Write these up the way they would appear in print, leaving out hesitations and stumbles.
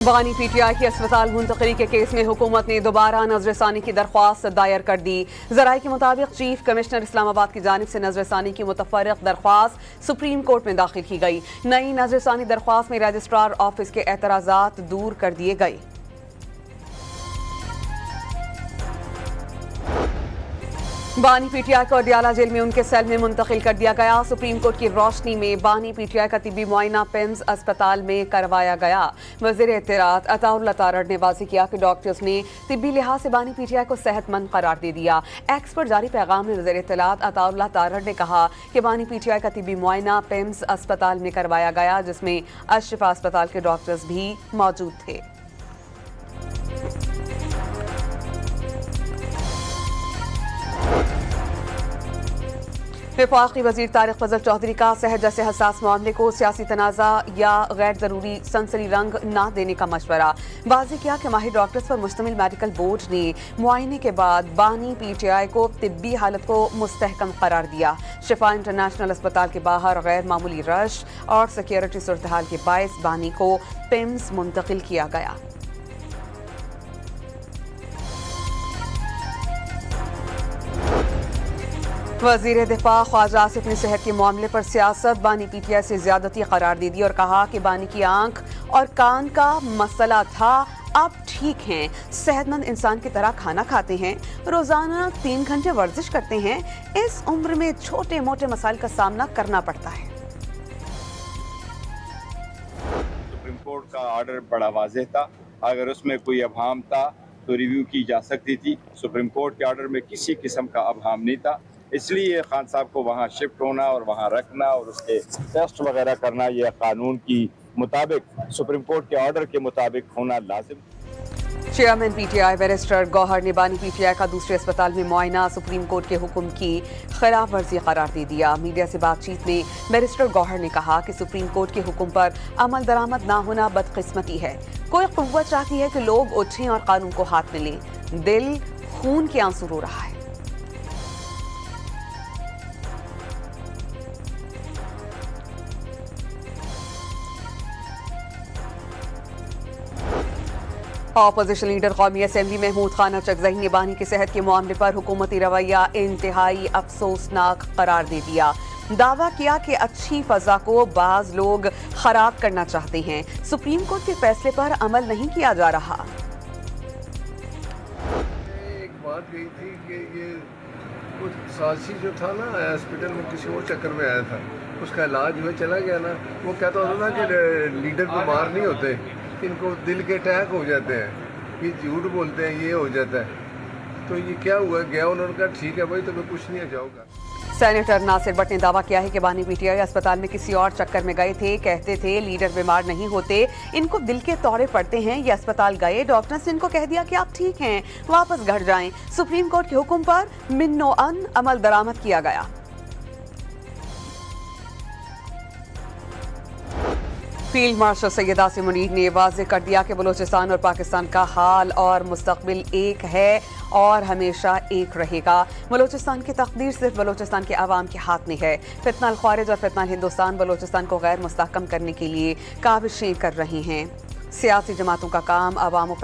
بانی پی ٹی آئی کی اسپتال منتقلی کے کیس میں حکومت نے دوبارہ نظر ثانی کی درخواست دائر کر دی۔ ذرائع کے مطابق چیف کمشنر اسلام آباد کی جانب سے نظر ثانی کی متفرق درخواست سپریم کورٹ میں داخل کی گئی۔ نئی نظر ثانی درخواست میں رجسٹرار آفس کے اعتراضات دور کر دیے گئے۔ بانی پی ٹی آئی کو اڈیالہ جیل میں ان کے سیل میں منتقل کر دیا گیا۔ سپریم کورٹ کی روشنی میں بانی پی ٹی آئی کا طبی معائنہ پیمز اسپتال میں کروایا گیا۔ وزیر اطلاعات عطاء اللہ تارڑ نے واضح کیا کہ ڈاکٹرز نے طبی لحاظ سے بانی پی ٹی آئی کو صحت مند قرار دے دیا۔ ایکس پر جاری پیغام میں وزیر اطلاعات عطاء اللہ تارڑ نے کہا کہ بانی پی ٹی آئی کا طبی معائنہ پیمز اسپتال میں کروایا گیا، جس میں الشفا اسپتال کے ڈاکٹرز بھی موجود تھے۔ وفاقی وزیر طارق فضل چودھری کا صحت جیسے حساس معاملے کو سیاسی تنازع یا غیر ضروری سنسنی رنگ نہ دینے کا مشورہ۔ واضح کیا کہ ماہر ڈاکٹرز پر مشتمل میڈیکل بورڈ نے معائنے کے بعد بانی پی ٹی آئی کو طبی حالت کو مستحکم قرار دیا۔ شفا انٹرنیشنل اسپتال کے باہر غیر معمولی رش اور سیکیورٹی صورتحال کے باعث بانی کو پیمز منتقل کیا گیا۔ وزیر دفاع خواجہ آصف نے صحت کے معاملے پر سیاست بانی پی ٹی آئی سے زیادتی قرار دے دی اور کہا کہ بانی کی آنکھ اور کان کا مسئلہ تھا، اب ٹھیک ہیں، صحت مند انسان کی طرح کھانا کھاتے ہیں، روزانہ 3 گھنٹے ورزش کرتے ہیں، اس عمر میں چھوٹے موٹے مسائل کا سامنا کرنا پڑتا ہے۔ سپریم کورٹ کا آرڈر بڑا واضح تھا، اگر اس میں کوئی ابہام تھا تو ریویو کی جا سکتی تھی۔ سپریم کورٹ کے آرڈر میں کسی قسم کا ابہام نہیں تھا، اس لیے خان صاحب کو وہاں شفٹ ہونا اور وہاں رکھنا اور اس کے ٹیسٹ وغیرہ کرنا یہ قانون کی مطابق سپریم کورٹ کے آرڈر کے مطابق ہونا لازم۔ Chairman P T I barrister Gohar نے بانی پی ٹی آئی کا دوسرے اسپتال میں معائنہ سپریم کورٹ کے حکم کی خلاف ورزی قرار دے دیا۔ میڈیا سے بات چیت میں بیرسٹر گوہر نے کہا کہ سپریم کورٹ کے حکم پر عمل درآمد نہ ہونا بدقسمتی ہے۔ کوئی قوت چاہتی ہے کہ لوگ اٹھیں اور قانون کو ہاتھ میں لیں، دل خون کے آنسو رو رہا ہے۔ اپوزیشن لیڈر قومی اسمبلی محمود خان اچکزئی نے بانی کی صحت کے معاملے پر حکومتی رویہ انتہائی افسوسناک قرار دے دیا۔ دعویٰ کیا کہ اچھی فضا کو بعض لوگ خراب کرنا چاہتے ہیں، سپریم کورٹ کے فیصلے پر عمل نہیں کیا جا رہا۔ ایک بات کہی تھی کہ یہ کچھ سازشی جو تھا نا، ہاسپٹل میں کسی اور چکر میں آیا تھا، اس کا علاج ہوئے چلا گیا نا، وہ کہتا ہوتا نا کہ لیڈر بیمار نہیں ہوتے، ان کو دل کے اٹیک ہو جاتے ہیں، یہ جھوٹ بولتے ہیں، یہ ہو جاتا ہے۔ تو یہ کیا ہوا گیا، انہوں نے کہا ٹھیک ہے بھائی، تو میں کچھ نہیں جاؤ گا۔ سینیٹر ناصر بٹ نے دعویٰ کیا ہے کہ بانی پی ٹی آئی اسپتال میں کسی اور چکر میں گئے تھے، کہتے تھے لیڈر بیمار نہیں ہوتے، ان کو دل کے دورے پڑتے ہیں، یہ اسپتال گئے، ڈاکٹرز نے ان کو کہہ دیا کہ آپ ٹھیک ہیں، واپس گھر جائیں۔ سپریم کورٹ کے حکم پر من و ان عمل درآمد کیا گیا۔ فیلڈ مارشل سید عاصم منیر نے واضح کر دیا کہ بلوچستان اور پاکستان کا حال اور مستقبل ایک ہے اور ہمیشہ ایک رہے گا۔ بلوچستان کی تقدیر صرف بلوچستان کے عوام کے ہاتھ میں ہے۔ فتنہ الخوارج اور فتنہ الہندوستان بلوچستان کو غیر مستحکم کرنے کے لیے کاوشیں کر رہے ہیں۔ سیاسی جماعتوں کا کام عوام و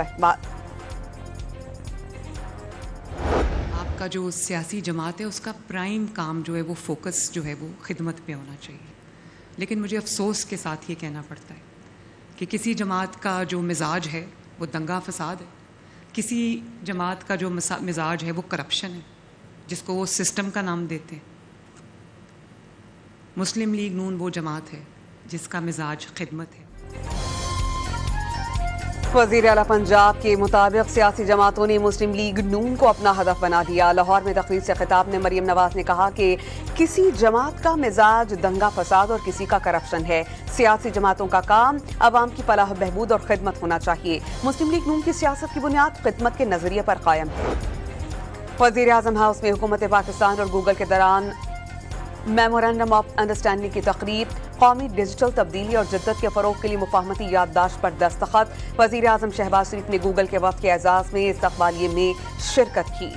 آپ کا جو سیاسی جماعت ہے اس کا پرائم کام جو ہے وہ فوکس جو ہے وہ خدمت پہ ہونا چاہیے، لیکن مجھے افسوس کے ساتھ یہ کہنا پڑتا ہے کہ کسی جماعت کا جو مزاج ہے وہ دنگا فساد ہے، کسی جماعت کا جو مزاج ہے وہ کرپشن ہے، جس کو وہ سسٹم کا نام دیتے ہیں۔ مسلم لیگ نون وہ جماعت ہے جس کا مزاج خدمت ہے۔ وزیر اعلیٰ پنجاب کے مطابق سیاسی جماعتوں نے مسلم لیگ نون کو اپنا ہدف بنا دیا۔ لاہور میں تقریر سے خطاب میں مریم نواز نے کہا کہ کسی جماعت کا مزاج دنگا فساد اور کسی کا کرپشن ہے۔ سیاسی جماعتوں کا کام عوام کی فلاح و بہبود اور خدمت ہونا چاہیے۔ مسلم لیگ نون کی سیاست کی بنیاد خدمت کے نظریے پر قائم ہے۔ وزیر اعظم ہاؤس میں حکومت پاکستان اور گوگل کے درمیان میمورنڈم آف انڈرسٹینڈنگ کی تقریب، قومی ڈیجیٹل تبدیلی اور جدت کے فروغ کے لیے مفاہمتی یادداشت پر دستخط۔ وزیر اعظم شہباز شریف نے گوگل کے وفد کے اعزاز میں استقبالیے میں شرکت کی۔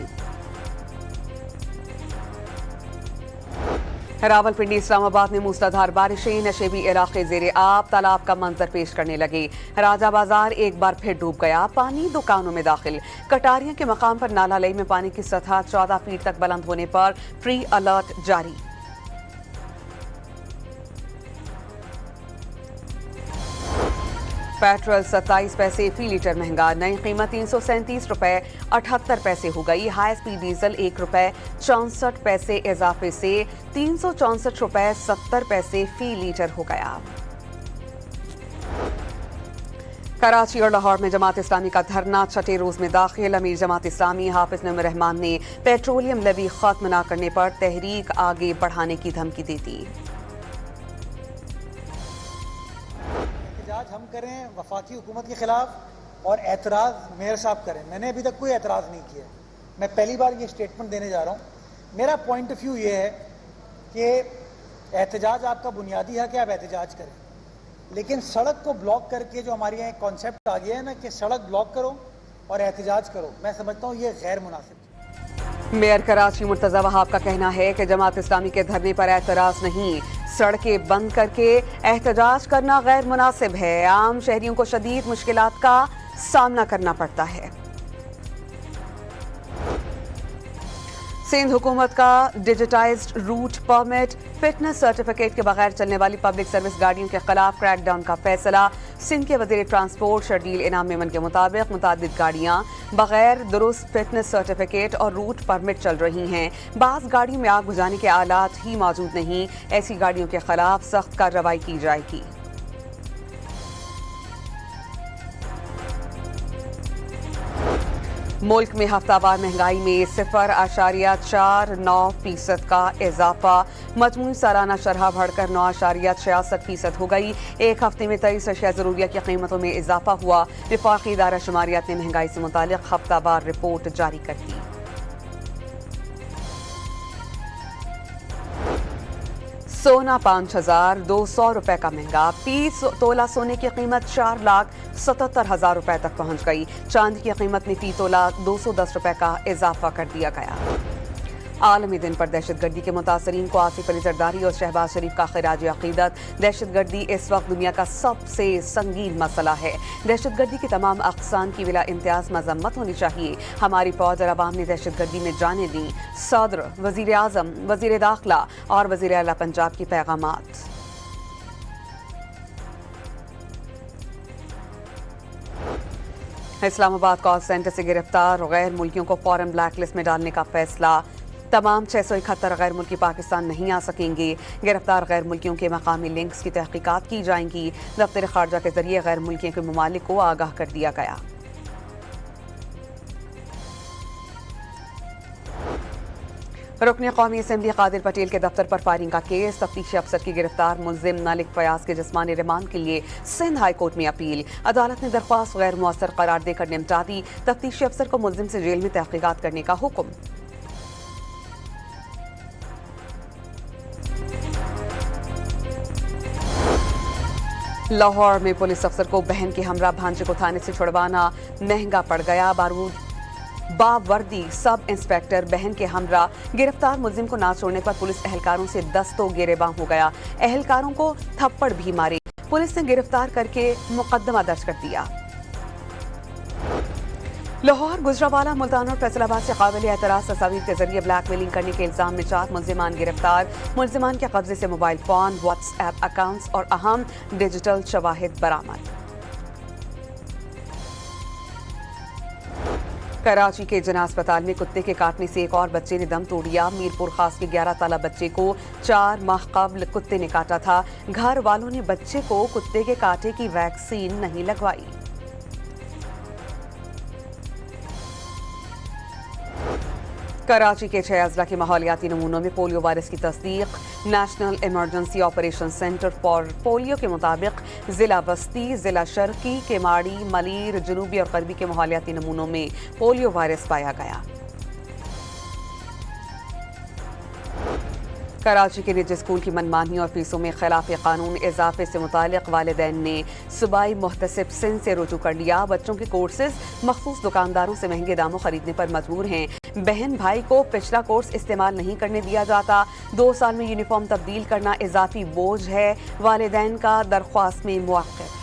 रावलपिंडी इस्लामाबाद में मूसलाधार बारिशें, नशेबी इलाके जेरे आब, तालाब का मंजर पेश करने लगे। राजा बाजार एक बार फिर डूब गया, पानी दुकानों में दाखिल। कटारिया के मकाम पर नाला लई में पानी की सतह 14 फीट तक बुलंद होने पर प्री अलर्ट जारी। पेट्रोल 27 पैसे फी लीटर महंगा, नई कीमत 337 रुपए 78 पैसे हो गई। हाई स्पीड डीजल 1 रुपए 64 पैसे इजाफे से 364 रुपए 70 पैसे फी लीटर हो गया। कराची और लाहौर में जमात इस्लामी का धरना छठे रोज में दाखिल। अमीर जमात इस्लामी हाफिज नईम रहमान ने पेट्रोलियम लेवी खत्म न करने पर तहरीक आगे बढ़ाने की धमकी दे दी। हम करें वफाकी हुकूमत के खिलाफ और एतराज़ मेयर साहब करें। मैंने अभी तक कोई एतराज़ नहीं किया। मैं पहली बार ये स्टेटमेंट देने जा रहा हूँ। मेरा पॉइंट ऑफ व्यू ये है कि एहतजाज आपका बुनियादी है कि आप एहतजाज करें, लेकिन सड़क को ब्लॉक करके जो हमारे यहाँ एक कॉन्सेप्ट आ गया है ना कि सड़क ब्लॉक करो और एहतजाज करो, मैं समझता हूँ ये गैर मुनासिब। मेयर कराची मुर्तज़ा वहाब का कहना है कि जमात इस्लामी के धरने पर एतराज़ नहीं, सड़कें बंद करके एहतजाज करना गैर मुनासिब है। आम शहरियों को शदीद मुश्किलात का सामना करना पड़ता है। सिंध हुकूमत का digitised route permit, fitness certificate के बगैर चलने वाली पब्लिक सर्विस गाड़ियों के खिलाफ क्रैकडाउन का फैसला। सिंध के वज़ीर ट्रांसपोर्ट शर्जील इनाम मेमन के मुताबिक मुतादिद गाड़ियां बगैर दुरुस्त फिटनेस सर्टिफिकेट और रूट परमिट चल रही हैं। बाज़ गाड़ियों में आग बुझाने के आलात ही मौजूद नहीं। ऐसी गाड़ियों के खिलाफ सख्त कार्रवाई की जाएगी। मुल्क में हफ्तावार महंगाई में 0.49% का इजाफा। मजमूई सालाना शरह बढ़कर 9.66% हो गई। एक हफ्ते में 23 अशिया ज़रूरिया की कीमतों में इजाफा हुआ। वफाकी इदारा शुमारियात ने महंगाई से मुतालिक हफ्तावार रिपोर्ट जारी कर दी। सोना 5,200 रुपए का महंगा, 30 तोला सोने की कीमत 4,77,000 रुपए तक पहुंच गई। चांदी की कीमत में फी तोला 210 रुपए का इजाफा कर दिया गया। आलमी दिन पर दहशतगर्दी के मुतासरीन को आसिफ अली जरदारी और शहबाज शरीफ का खिराज अकीदत। दहशतगर्दी इस वक्त दुनिया का सबसे संगीन मसला है। दहशतगर्दी की तमाम अक़साम की बिला इम्तियाज़ मजम्मत होनी चाहिए। हमारी फौज और अवाम ने दहशतगर्दी में जाने दी। सदर, वज़ीर आज़म, वज़ीर दाखिला और वज़ीर आला पंजाब की पैगामात। इस्लामाबाद कॉल सेंटर से गिरफ्तार गैर मुल्कियों को फौरन ब्लैक लिस्ट में डालने का फैसला। तमाम 671 गैर मुल्की पाकिस्तान नहीं आ सकेंगे। गिरफ्तार गैर मुल्कियों के मकामी लिंक्स की तहकीकात की जाएंगी। दफ्तर खारजा के जरिए गैर मुल्कियों के ममालिक को आगाह कर दिया गया। रुकन कौमी असम्बली कादिर पटेल के दफ्तर पर फायरिंग का केस। तफ्तीशी अफसर की गिरफ्तार मुल्जिम नालिक फयाज के जिस्मानी रिमांड के लिए सिंध हाई कोर्ट में अपील। अदालत ने दरख्वास्त गैर मुअस्सर करार देकर निपटा दी। तफ्तीशी अफसर को मुल्जिम से जेल में तहकीकात करने का हुक्म। लाहौर में पुलिस अफसर को बहन के हमरा भांजे को थाने से छुड़वाना महंगा पड़ गया। बावर्दी सब इंस्पेक्टर बहन के हमरा गिरफ्तार मुल्जिम को ना छोड़ने पर पुलिस एहलकारों से दस्तों गिरेबां हो गया। एहलकारों को थप्पड़ भी मारे। पुलिस ने गिरफ्तार करके मुकदमा दर्ज कर दिया। लाहौर, गुजरावाला, मुल्तान और फैसलाबाद से काबिल एतराज़ तस्वीर के जरिए ब्लैकमेलिंग करने के इल्जाम में 4 मुल्जिमान गिरफ्तार। मुल्जिमान के कब्जे से मोबाइल फोन, व्हाट्सएप अकाउंट्स और अहम डिजिटल शवाहिद बरामद। कराची के जना अस्पताल में कुत्ते के काटने से एक और बच्चे ने दम तोड़ दिया। मीरपुर खास के 11 साला बच्चे को 4 माह कबल कुत्ते ने काटा था। घर वालों ने बच्चे को कुत्ते के काटे की वैक्सीन नहीं लगवाई। कराची के 6 अजला के माहौलियाती नमूनों में पोलियो वायरस की तस्दीक। National emergency operation centre for polio के मुताबिक जिला बस्ती, जिला शर्की, केमाड़ी, मलीर, जनूबी और गरबी के माहौलियाती नमूनों में पोलियो वायरस पाया गया। कराची के निजी स्कूल की मनमानी और फीसों में खिलाफ कानून इजाफे से मुतालिक वालिदैन ने सूबाई मुहतसिब सिंध से रुजू कर लिया। बच्चों के कोर्सेज मखसूस दुकानदारों से महंगे दामों खरीदने पर मजबूर हैं। बहन भाई को पिछला कोर्स इस्तेमाल नहीं करने दिया जाता, 2 साल में यूनिफॉर्म तब्दील करना इजाफी बोझ है, वालिदैन का दरख्वास्त में मुआक्किफ।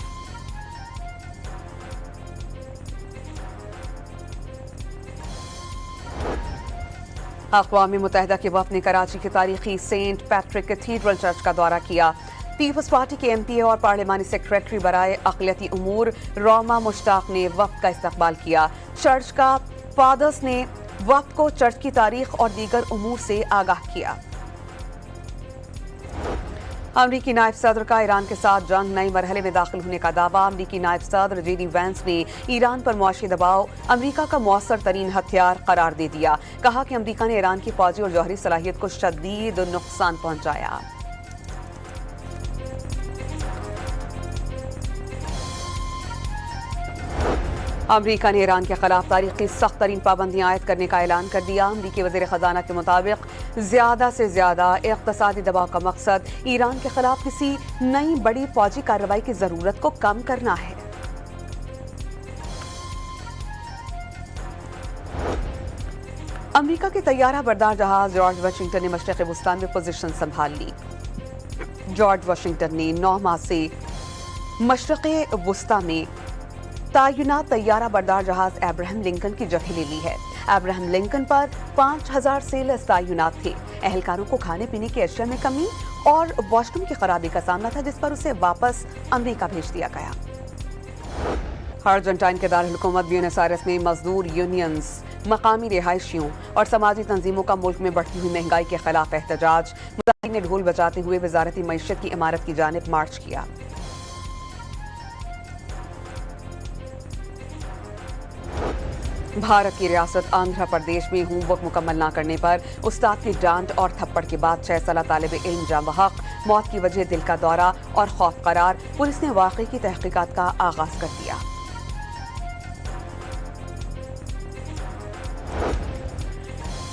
अक़वाम मुत्तहिदा के वफ़द ने कराची के तारीखी सेंट पैट्रिक कैथीड्रल चर्च का दौरा किया। पीपल्स पार्टी के MPA और पार्लिमानी सेक्रेटरी बराए अक़लियती उमूर रोमा मुश्ताक ने वफ़द का इस्तक़बाल किया। चर्च का फादर्स ने वफ़द को चर्च की तारीख और दीगर उमूर से आगाह किया। अमरीकी नायब सदर का ईरान के साथ जंग नए मरहले में दाखिल होने का दावा। अमरीकी नायब सदर JD वैंस ने ईरान पर मुआशी दबाव अमरीका का मौसर तरीन हथियार करार दे दिया। कहा कि अमरीका ने ईरान की फौजी और जौहरी सलाहियत को शदीद नुकसान पहुंचाया। अमरीका ने ईरान के खिलाफ तारीखी सख्त तरीन पाबंदियां आयद करने का ऐलान कर दिया। अमरीकी वज़ीर ख़जाना के मुताबिक ज़्यादा से ज़्यादा इक़्तिसादी दबाव का मकसद ईरान के खिलाफ किसी नई बड़ी फौजी कार्रवाई की ज़रूरत को कम करना है। अमरीका के तैयारा बरदार जहाज जॉर्ज वाशिंगटन ने मशरिक़ वुस्ता में पोजीशन संभाल ली। जॉर्ज वाशिंगटन ने 9 माह से मशरिक़ वुस्ता में तैनात तैयारा बरदार जहाज अब्राहम लिंकन की जगह ले ली है। अब्राहम लिंकन पर 5000 सेलर्स तैनात थे। एहलकारों को खाने पीने की अशिया में कमी और वॉशरूम की खराबी का सामना था, जिस पर उसे वापस अमेरिका भेज दिया गया। अर्जेंटाइन के दारुल हुकूमत ब्यूनस आयर्स में मजदूर यूनियंस, मकामी रिहायशियों और समाजी तंजीमों का मुल्क में बढ़ती हुई महंगाई के खिलाफ एहतजाज। मुजाहिदीन ने ढोल बजाते हुए वजारती मईशत की इमारत की जानिब मार्च किया। भारत की रियासत आंध्र प्रदेश में होमवर्क मुकम्मल न करने पर उस्ताद की डांट और थप्पड़ के बाद 6 साला तालिब इल्म जाँ बहक, मौत की वजह दिल का दौरा और खौफ करार। पुलिस ने वाक़े की तहकीकात का आगाज कर दिया।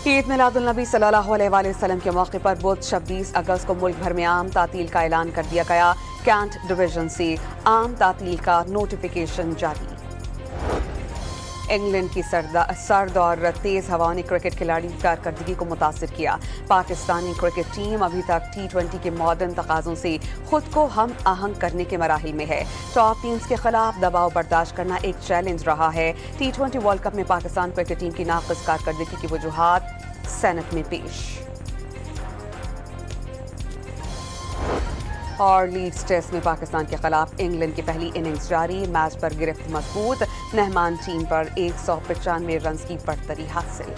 ईद मिलादुल नबी सल्लल्लाहु अलैहि वसल्लम के मौके पर बुध 26 अगस्त को मुल्क भर में आम तातील का ऐलान कर दिया गया। कैंट डिवीजन से आम तातील का नोटिफिकेशन जारी। इंग्लैंड की सर्द और तेज हवाओं ने क्रिकेट खिलाड़ी की कारकर्दगी को मुतासिर किया। पाकिस्तानी क्रिकेट टीम अभी तक T20 के मॉडर्न तकाज़ों से खुद को हम आहंग करने के मराहिल में है। टॉप टीम्स के खिलाफ दबाव बर्दाश्त करना एक चैलेंज रहा है। T20 वर्ल्ड कप में पाकिस्तान क्रिकेट टीम की नाक़िस कारकर्दगी की वजूहात सेनेट में पेश। और लीड्स टेस्ट में पाकिस्तान के खिलाफ इंग्लैंड की पहली इनिंग्स जारी। मैच पर गिरफ्त मजबूत, मेहमान टीम पर 195 रन की बढ़तरी हासिल।